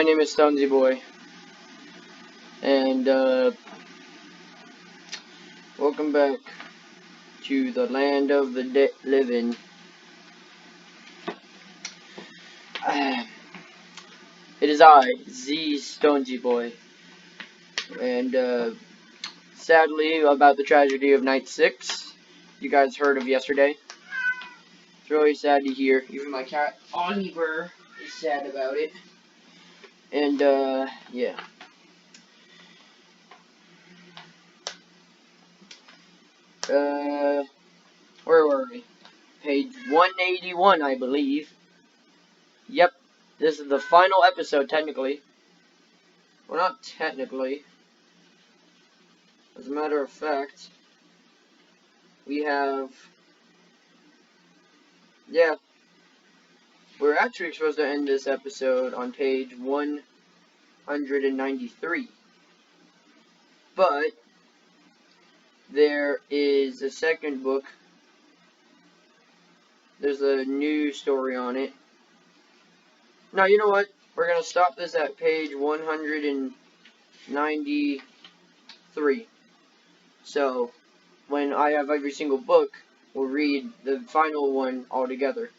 My name is Stonesy Boy, and welcome back to the land of the living. It is I, Z Stonesy Boy, and sadly about the tragedy of Night 6, you guys heard of yesterday. It's really sad to hear. Even my cat Oliver is sad about it. And yeah. Where were we? Page 181, I believe. Yep, this is the final episode, technically. Well, not technically. As a matter of fact, we have... Yeah. We're actually supposed to end this episode on page 193. But there is a second book. There's a new story on it. Now, you know what? We're going to stop this at page 193. So, when I have every single book, we'll read the final one all together.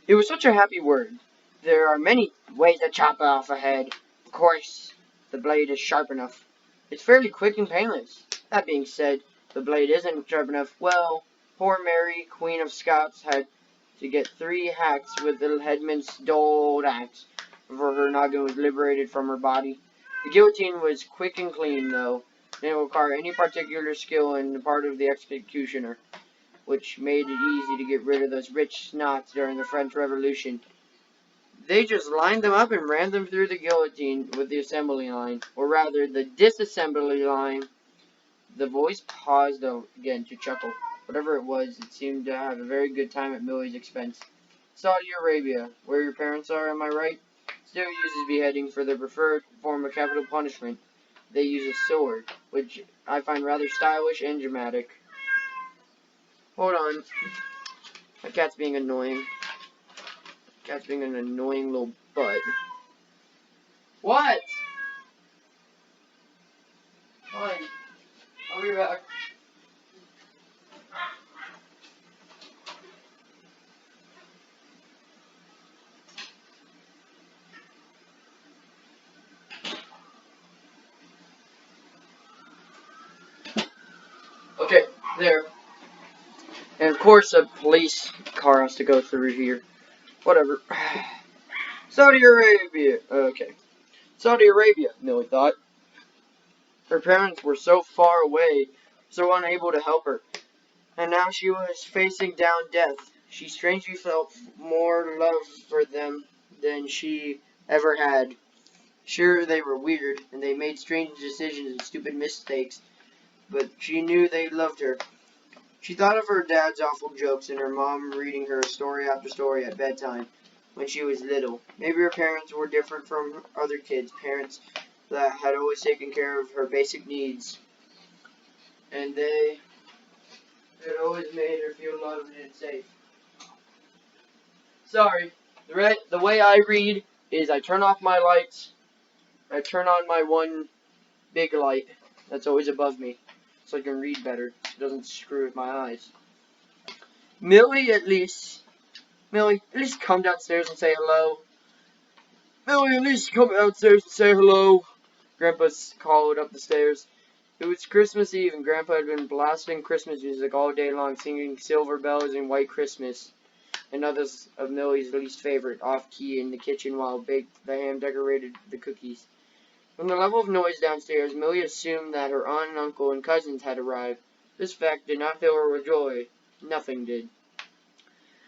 It was such a happy word. There are many ways to chop off a head. Of course, the blade is sharp enough. It's fairly quick and painless. That being said, the blade isn't sharp enough. Well, poor Mary, Queen of Scots, had to get 3 hacks with the headsman's dull axe before her noggin was liberated from her body. The guillotine was quick and clean, though. Didn't require any particular skill on the part of the executioner, which made it easy to get rid of those rich snots during the French Revolution. They just lined them up and ran them through the guillotine with the assembly line, or rather, the disassembly line. The voice paused again to chuckle. Whatever it was, it seemed to have a very good time at Millie's expense. Saudi Arabia, where your parents are, am I right? Still uses beheading for their preferred form of capital punishment. They use a sword, which I find rather stylish and dramatic. Hold on. My cat's being annoying. Cat's being an annoying little butt. What? Fine. I'll be back. Okay, there. And of course a police car has to go through here. Whatever. Saudi Arabia. Okay. Saudi Arabia, Millie thought. Her parents were so far away, so unable to help her. And now she was facing down death. She strangely felt more love for them than she ever had. Sure, they were weird, and they made strange decisions and stupid mistakes, but she knew they loved her. She thought of her dad's awful jokes and her mom reading her story after story at bedtime when she was little. Maybe her parents were different from other kids, parents that had always taken care of her basic needs, and they had always made her feel loved and safe. Sorry, the way I read is I turn off my lights, I turn on my one big light that's always above me, so I can read better. It doesn't screw with my eyes. Millie, at least come downstairs and say hello. Millie, at least come downstairs and say hello. Grandpa called up the stairs. It was Christmas Eve, and Grandpa had been blasting Christmas music all day long, singing Silver Bells and White Christmas, and others of Millie's least favorite, off-key in the kitchen while baked the ham decorated the cookies. From the level of noise downstairs, Millie assumed that her aunt and uncle and cousins had arrived. This fact did not fill her with joy. Nothing did.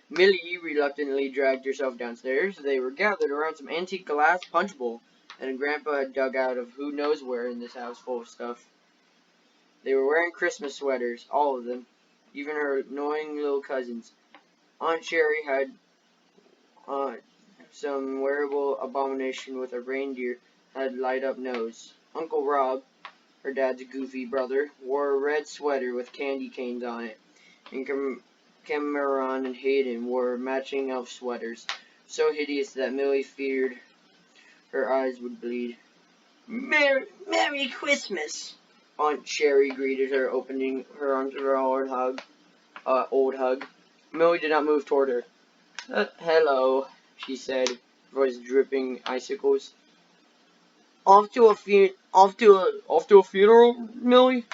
Millie reluctantly dragged herself downstairs. They were gathered around some antique glass punch bowl, and Grandpa had dug out of who knows where in this house full of stuff. They were wearing Christmas sweaters, all of them, even her annoying little cousins. Aunt Sherry had some wearable abomination with a reindeer had light-up nose. Uncle Rob, her dad's goofy brother, wore a red sweater with candy canes on it, and Cameron and Hayden wore matching elf sweaters. so hideous that Millie feared her eyes would bleed. Merry Christmas! Aunt Sherry greeted her, opening her arms for an old hug. Millie did not move toward her. Hello, she said, voice dripping icicles. Off to a funeral, Millie?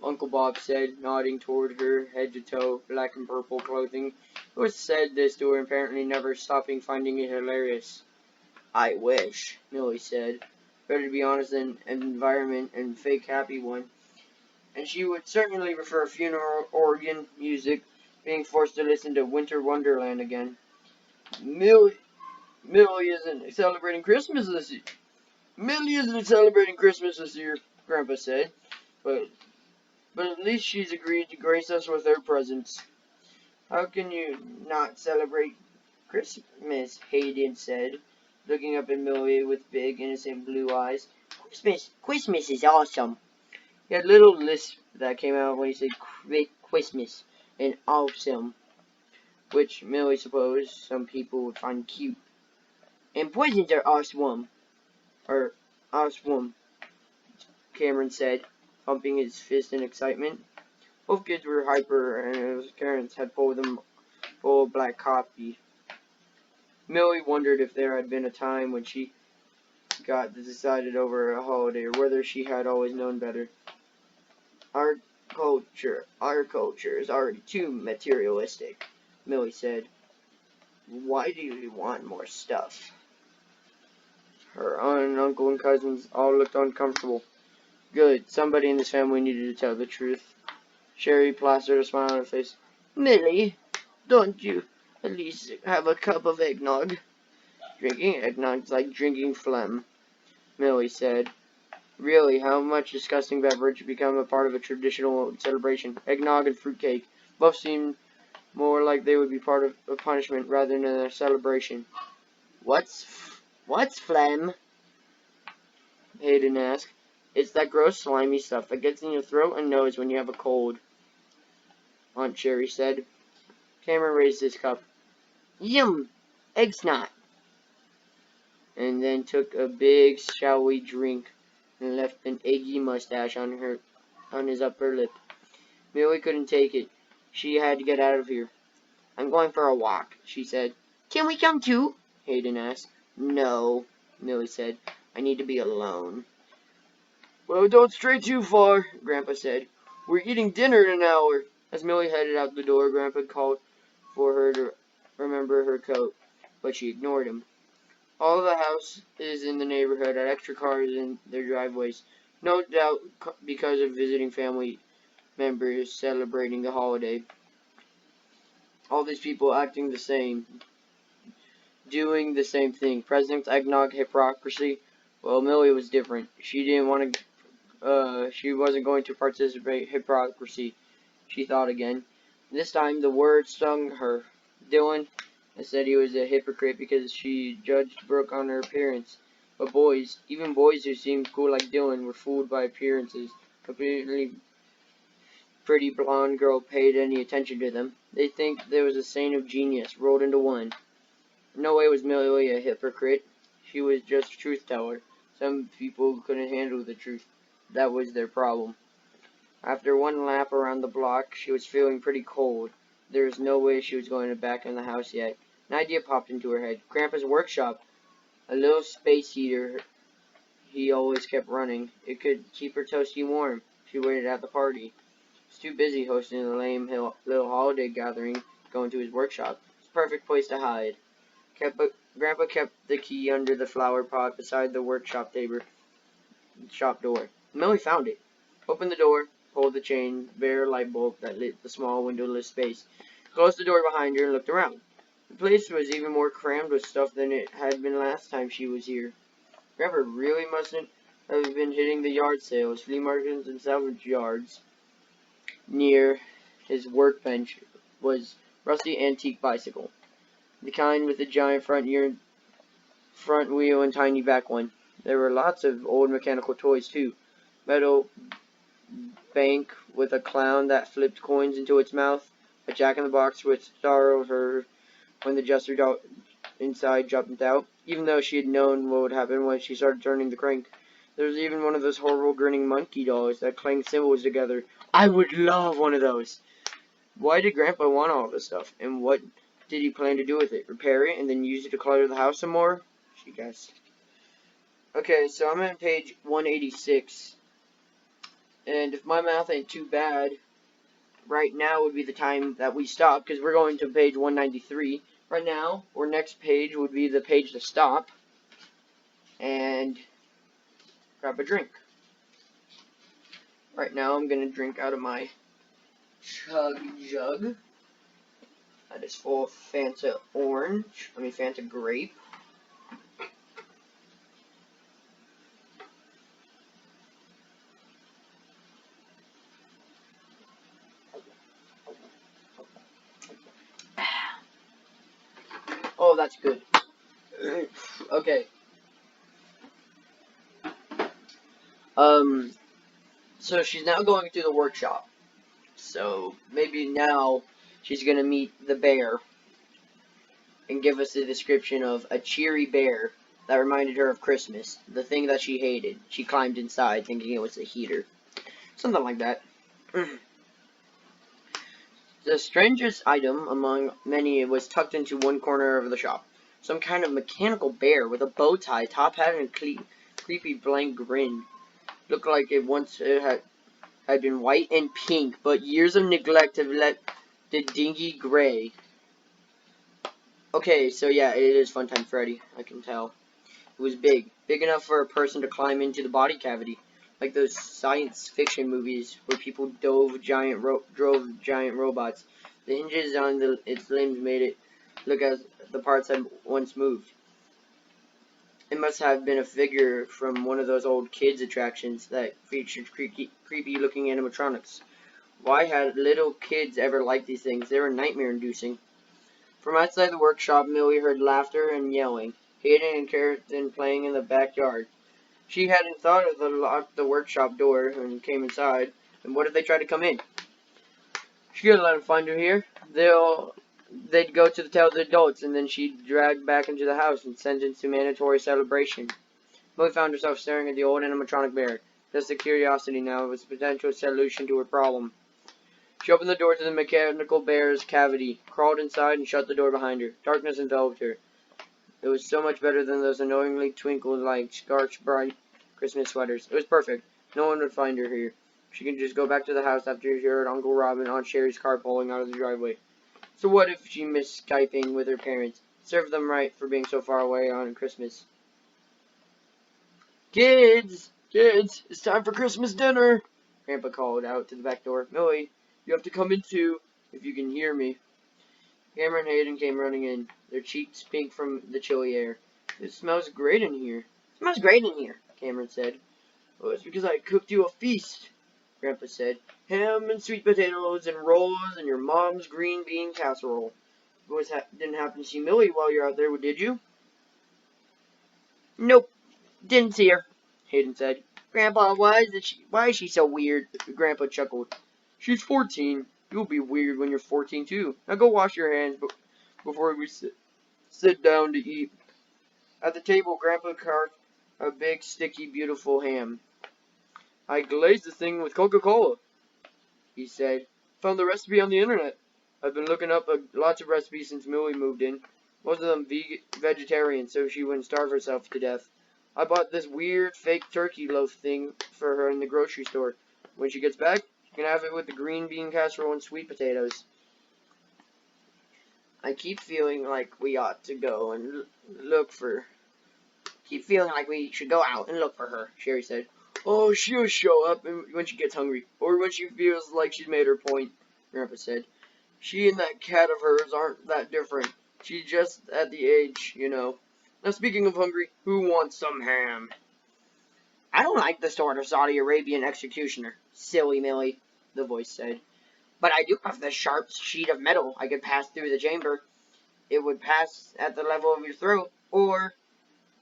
Uncle Bob said, nodding toward her head to toe, black and purple clothing. It was said this to her, apparently never stopping finding it hilarious. I wish, Millie said. Better to be honest than an environment and fake happy one. And she would certainly prefer funeral organ music, being forced to listen to Winter Wonderland again. Millie isn't celebrating Christmas this year. Millie isn't celebrating Christmas this year, Grandpa said, but at least she's agreed to grace us with her presence. How can you not celebrate Christmas? Hayden said, looking up at Millie with big, innocent blue eyes. Christmas is awesome. He had a little lisp that came out when he said Christmas and awesome, which Millie supposed some people would find cute. And presents are awesome. Or awesome, Cameron said, pumping his fist in excitement. Both kids were hyper, and his parents had pulled them full of black coffee. Millie wondered if there had been a time when she got decided over a holiday, or whether she had always known better. Our culture is already too materialistic, Millie said. Why do you want more stuff? Her aunt, uncle, and cousins all looked uncomfortable. Good, somebody in this family needed to tell the truth. Sherry plastered a smile on her face. Millie, don't you at least have a cup of eggnog? Drinking eggnog's like drinking phlegm, Millie said. Really, how much disgusting beverage become a part of a traditional celebration? Eggnog and fruitcake both seemed more like they would be part of a punishment rather than a celebration. What's phlegm? Hayden asked. It's that gross, slimy stuff that gets in your throat and nose when you have a cold, Aunt Sherry said. Cameron raised his cup. Yum! Egg snot! And then took a big, showy drink and left an eggy mustache on his upper lip. Millie couldn't take it. She had to get out of here. I'm going for a walk, she said. Can we come too? Hayden asked. No, Millie said. I need to be alone. Well, don't stray too far, Grandpa said. We're eating dinner in an hour. As Millie headed out the door, Grandpa called for her to remember her coat, but she ignored him. All the houses in the neighborhood had extra cars in their driveways, no doubt because of visiting family members celebrating the holiday. All these people acting the same, doing the same thing. President's eggnog hypocrisy. Well, Millie was different. She didn't want to. She wasn't going to participate in hypocrisy. She thought again. This time the word stung her. Dylan said he was a hypocrite because she judged Brooke on her appearance. But even boys who seemed cool like Dylan, were fooled by appearances. Completely pretty blonde girl paid any attention to them. They think there was a saint of genius rolled into one. No way was Millie a hypocrite. She was just a truth teller. Some people couldn't handle the truth. That was their problem. After one lap around the block, she was feeling pretty cold. There was no way she was going back in the house yet. An idea popped into her head. Grandpa's workshop. A little space heater he always kept running. It could keep her toasty warm. She waited at the party. He was too busy hosting a lame little holiday gathering, going to his workshop. It's a perfect place to hide. Grandpa kept the key under the flower pot beside the workshop shop door. Millie found it. Opened the door, pulled the chain, bare light bulb that lit the small windowless space. Closed the door behind her and looked around. The place was even more crammed with stuff than it had been last time she was here. Grandpa really mustn't have been hitting the yard sales, flea markets, and salvage yards. Near his workbench was rusty antique bicycle, the kind with a giant front wheel and tiny back one. There were lots of old mechanical toys too. Metal bank with a clown that flipped coins into its mouth, a jack-in-the-box which startled her when the inside jumped out, even though she had known what would happen when she started turning the crank. There was even one of those horrible grinning monkey dolls that clanged cymbals together. I would love one of those. Why did Grandpa want all this stuff? And what did he plan to do with it? Repair it and then use it to clutter the house some more? She guessed. Okay, so I'm at page 186. And if my math ain't too bad, right now would be the time that we stop, because we're going to page 193 right now, or next page would be the page to stop, and grab a drink. Right now I'm going to drink out of my chug jug. That is full of Fanta orange, Fanta grape. Oh, that's good. Okay. So she's now going to the workshop. So maybe now she's gonna meet the bear and give us a description of a cheery bear that reminded her of Christmas, the thing that she hated. She climbed inside thinking it was a heater. Something like that. The strangest item among many was tucked into one corner of the shop. Some kind of mechanical bear with a bow tie, top hat, and a creepy blank grin. Looked like it once had been white and pink, but years of neglect have left the dingy gray. Okay, so yeah, it is Funtime Freddy, I can tell. It was big. Big enough for a person to climb into the body cavity. Like those science fiction movies where people drove giant robots. The hinges on its limbs made it look as the parts had once moved. It must have been a figure from one of those old kids' attractions that featured creepy-looking animatronics. Why had little kids ever liked these things? They were nightmare-inducing. From outside the workshop, Millie heard laughter and yelling. Hayden and Kirsten playing in the backyard. She hadn't thought of the workshop door and came inside. And what if they tried to come in? She couldn't let them find her here. They'd go to tell the adults, and then she'd drag back into the house and sentenced to mandatory celebration. Millie found herself staring at the old animatronic bear. Just a curiosity now was a potential solution to her problem. She opened the door to the mechanical bear's cavity, crawled inside, and shut the door behind her. Darkness enveloped her. It was so much better than those annoyingly twinkle-like, scorch-bright Christmas sweaters. It was perfect. No one would find her here. She could just go back to the house after she heard Uncle Rob and Aunt Sherry's car pulling out of the driveway. So what if she missed Skyping with her parents? Serve them right for being so far away on Christmas. Kids! Kids! It's time for Christmas dinner! Grandpa called out to the back door. Millie, you have to come in too, if you can hear me. Cameron and Hayden came running in, their cheeks pink from the chilly air. It smells great in here. It smells great in here, Cameron said. Oh, it's because I cooked you a feast, Grandpa said. Ham and sweet potatoes and rolls and your mom's green bean casserole. You didn't happen to see Millie while you're out there, did you? Nope, didn't see her, Hayden said. Grandpa, why is she so weird? Grandpa chuckled. She's 14. You'll be weird when you're 14 too. Now go wash your hands before we sit down to eat. At the table, Grandpa carved a big, sticky, beautiful ham. I glazed the thing with Coca-Cola, he said. Found the recipe on the internet. I've been looking up lots of recipes since Millie moved in. Most of them vegetarian, so she wouldn't starve herself to death. I bought this weird fake turkey loaf thing for her in the grocery store. When she gets back, she can have it with the green bean casserole and sweet potatoes. I keep feeling like we ought to go and look for... Keep feeling like we should go out and look for her, Sherry said. Oh, she'll show up when she gets hungry, or when she feels like she's made her point, Grandpa said. She and that cat of hers aren't that different. She's just at the age, you know. Now, speaking of hungry, who wants some ham? I don't like the sort of Saudi Arabian executioner, silly Millie, the voice said. But I do have this sharp sheet of metal I could pass through the chamber. It would pass at the level of your throat, or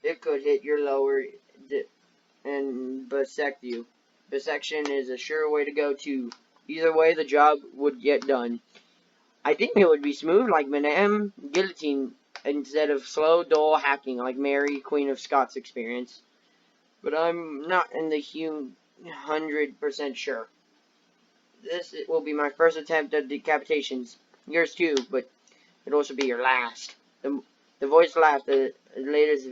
it could hit your lower and bisect you. Bisection is a sure way to go, too. Either way, the job would get done. I think it would be smooth like Madame Guillotine instead of slow, dull hacking like Mary, Queen of Scots experience. But I'm not in the 100% sure. This will be my first attempt at decapitations. Yours too, but it'll also be your last. The voice laughed as late as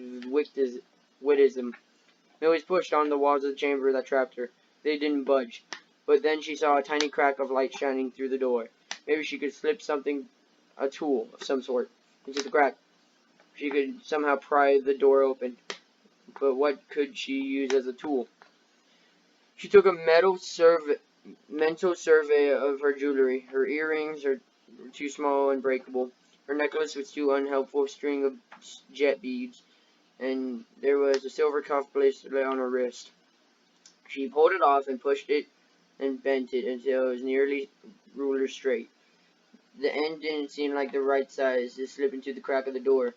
wittism. Millie pushed on the walls of the chamber that trapped her. They didn't budge. But then she saw a tiny crack of light shining through the door. Maybe she could slip something, a tool of some sort, into the crack. She could somehow pry the door open. But what could she use as a tool? She took a mental survey of her jewelry. Her earrings were too small and breakable. Her necklace was too unhelpful, string of jet beads, and there was a silver cuff bracelet on her wrist. She pulled it off and pushed it and bent it until it was nearly ruler straight. The end didn't seem like the right size to slip into the crack of the door,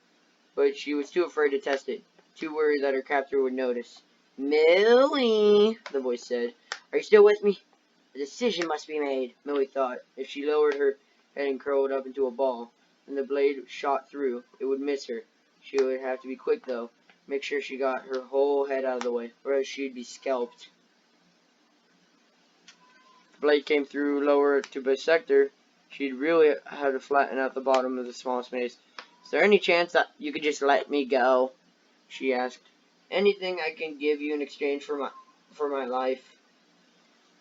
but she was too afraid to test it, too worried that her captor would notice. "Millie," the voice said, "are you still with me?" A decision must be made, Millie thought. If she lowered her head and curled up into a ball, and the blade shot through, it would miss her. She would have to be quick, though. Make sure she got her whole head out of the way, or else she'd be scalped. If the blade came through lower to bisect her, she'd really have to flatten out the bottom of the small space. "Is there any chance that you could just let me go?" she asked. "Anything I can give you in exchange for my life."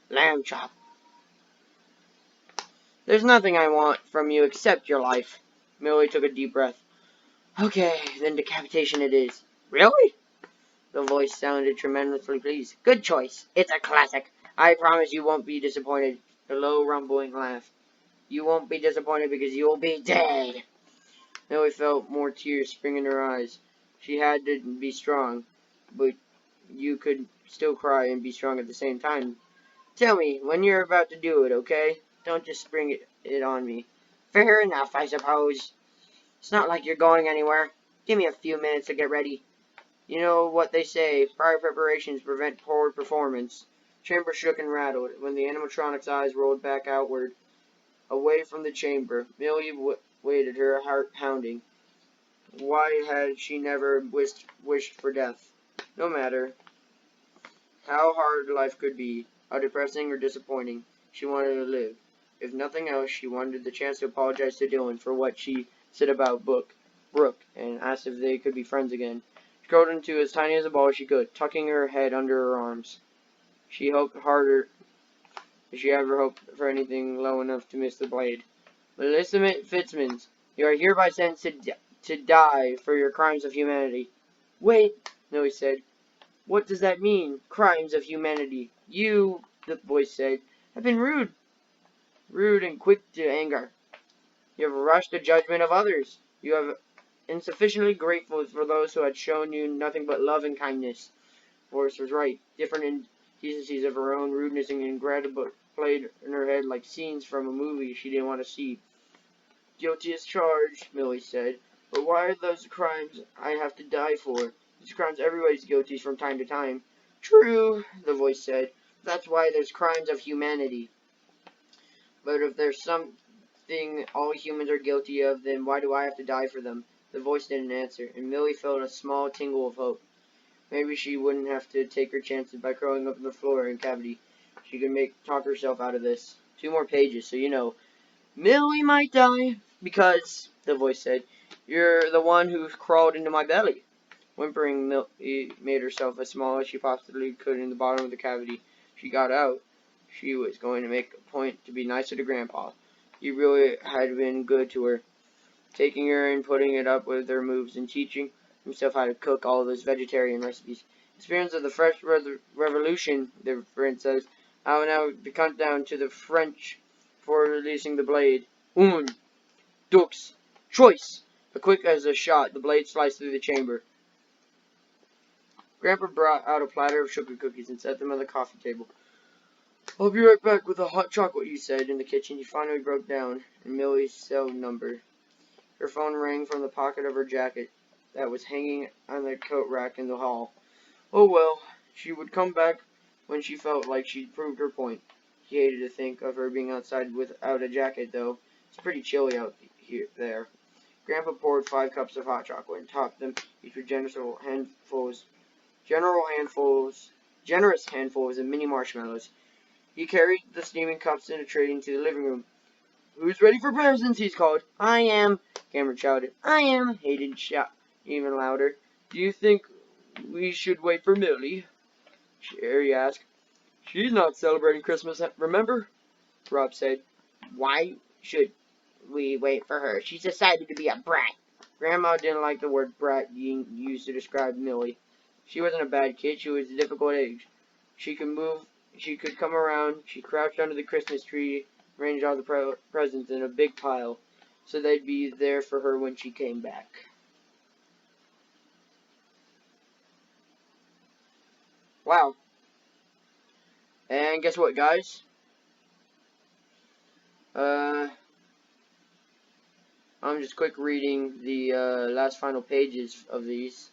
"Lamb chop." "There's nothing I want from you except your life." Millie took a deep breath. "Okay, then decapitation it is." "Really?" The voice sounded tremendously pleased. "Good choice. It's a classic. I promise you won't be disappointed." A low, rumbling laugh. "You won't be disappointed because you'll be dead." Millie felt more tears spring in her eyes. She had to be strong, but you could still cry and be strong at the same time. "Tell me when you're about to do it, okay? Don't just spring it on me." "Fair enough, I suppose. It's not like you're going anywhere. Give me a few minutes to get ready. You know what they say, prior preparations prevent poor performance." Chamber shook and rattled when the animatronic's eyes rolled back outward, away from the chamber. Millie waited, her heart pounding. Why had she never wished for death? No matter how hard life could be, how depressing or disappointing, she wanted to live. If nothing else, she wanted the chance to apologize to Dylan for what she said about Brooke, and asked if they could be friends again. She curled into as tiny as a ball as she could, tucking her head under her arms. She hoped harder if she ever hoped for anything low enough to miss the blade. "Melissa Fitzmans, you are hereby sentenced to die for your crimes of humanity." "Wait," Millie said. "What does that mean? Crimes of humanity? You," the voice said, "have been rude and quick to anger. You have rushed the judgment of others. You have insufficiently grateful for those who had shown you nothing but love and kindness." Voice was right. Different indecencies of her own rudeness and ingratitude played in her head like scenes from a movie she didn't want to see. "Guilty as charged," Millie said. "But why are those crimes I have to die for? These crimes everybody's guilty from time to time." "True," the voice said. "That's why there's crimes of humanity. But if there's something all humans are guilty of, then why do I have to die for them?" The voice didn't answer, and Millie felt a small tingle of hope. Maybe she wouldn't have to take her chances by curling up on the floor in cavity. She could talk herself out of this. 2 more pages, so you know. "Millie might die, because," the voice said, "you're the one who crawled into my belly." Whimpering, Millie made herself as small as she possibly could in the bottom of the cavity. She got out. She was going to make a point to be nicer to Grandpa. He really had been good to her, taking her and putting it up with her moves and teaching himself how to cook all those vegetarian recipes. "Experience of the French Revolution," the friend says. "I will now be cut down to the French for releasing the blade. Un, deux, choice." But quick as a shot, the blade sliced through the chamber. Grandpa brought out a platter of sugar cookies and set them on the coffee table. "I'll be right back with a hot chocolate," he said. In the kitchen, he finally broke down, and Millie's cell number. Her phone rang from the pocket of her jacket that was hanging on the coat rack in the hall. Oh well, she would come back when she felt like she'd proved her point. He hated to think of her being outside without a jacket, though. It's pretty chilly out there. Grandpa poured 5 cups of hot chocolate and topped them each with generous handfuls of mini marshmallows. He carried the steaming cups in a tray into the living room. "Who's ready for presents?" he called. "I am," Cameron shouted. "I am," Hayden shouted even louder. "Do you think we should wait for Millie?" Sherry asked. "She's not celebrating Christmas, remember?" Rob said. "Why should we wait for her? She's decided to be a brat." Grandma didn't like the word brat being used to describe Millie. She wasn't a bad kid, she was a difficult age. She could move, she could come around, she crouched under the Christmas tree, arranged all the presents in a big pile, so they'd be there for her when she came back. Wow. And guess what, guys? I'm just quick reading the last final pages of these.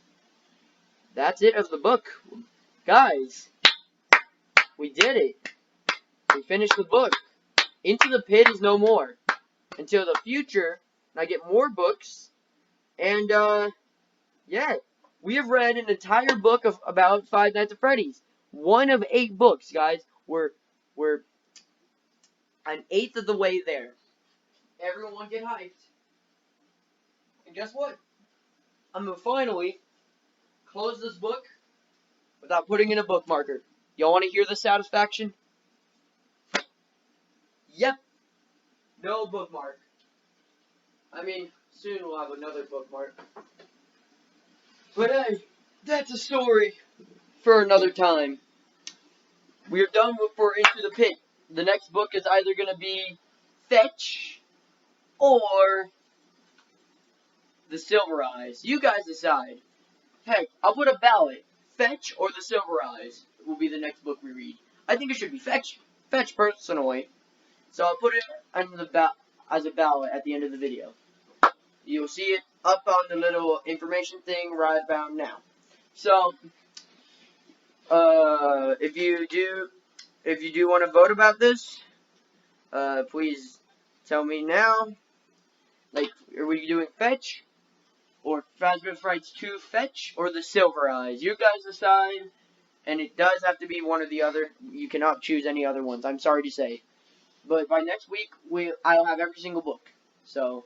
That's it of the book. Guys, we did it. We finished the book. Into the Pit is no more. Until the future, I get more books. And, yeah. We have read an entire book about Five Nights at Freddy's. 1 of 8 books, guys. We're an eighth of the way there. Everyone get hyped. And guess what? I'm going to finally close this book without putting in a bookmarker. Y'all want to hear the satisfaction? Yep. No bookmark. I mean, soon we'll have another bookmark. But hey, that's a story for another time. We're done for Into the Pit. The next book is either going to be Fetch or The Silver Eyes. You guys decide. Heck, I'll put a ballot. Fetch or The Silver Eyes will be the next book we read. I think it should be Fetch. Fetch, personally. So I'll put it on as a ballot at the end of the video. You'll see it up on the little information thing right about now. So, if you do want to vote about this, please tell me now. Like, are we doing Fetch? Or Fazbear Frights 2 Fetch? Or The Silver Eyes? You guys decide. And it does have to be one or the other. You cannot choose any other ones. I'm sorry to say. But by next week, I'll have every single book. So,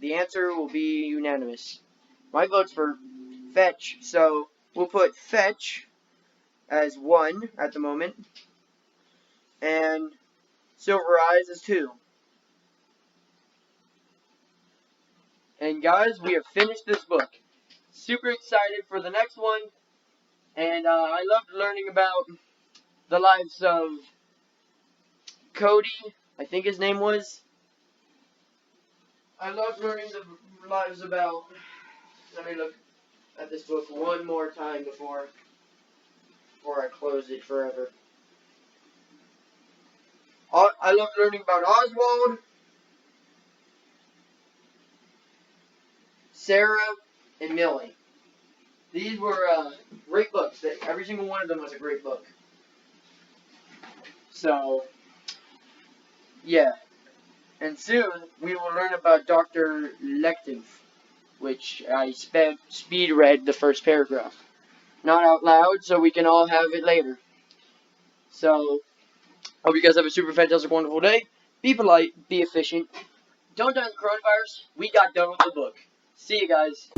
the answer will be unanimous. My vote's for Fetch. So, we'll put Fetch as 1 at the moment. And Silver Eyes as 2. And guys, we have finished this book. Super excited for the next one. And I loved learning about the lives of Cody, I think his name was. I loved learning the lives about... Let me look at this book one more time before I close it forever. I loved learning about Oswald, Sarah, and Millie. These were great books. Every single one of them was a great book. So, yeah. And soon, we will learn about Dr. Lective, which I speed read the first paragraph. Not out loud, so we can all have it later. So, hope you guys have a super fantastic, wonderful day. Be polite, be efficient. Don't die of the coronavirus. We got done with the book. See you guys.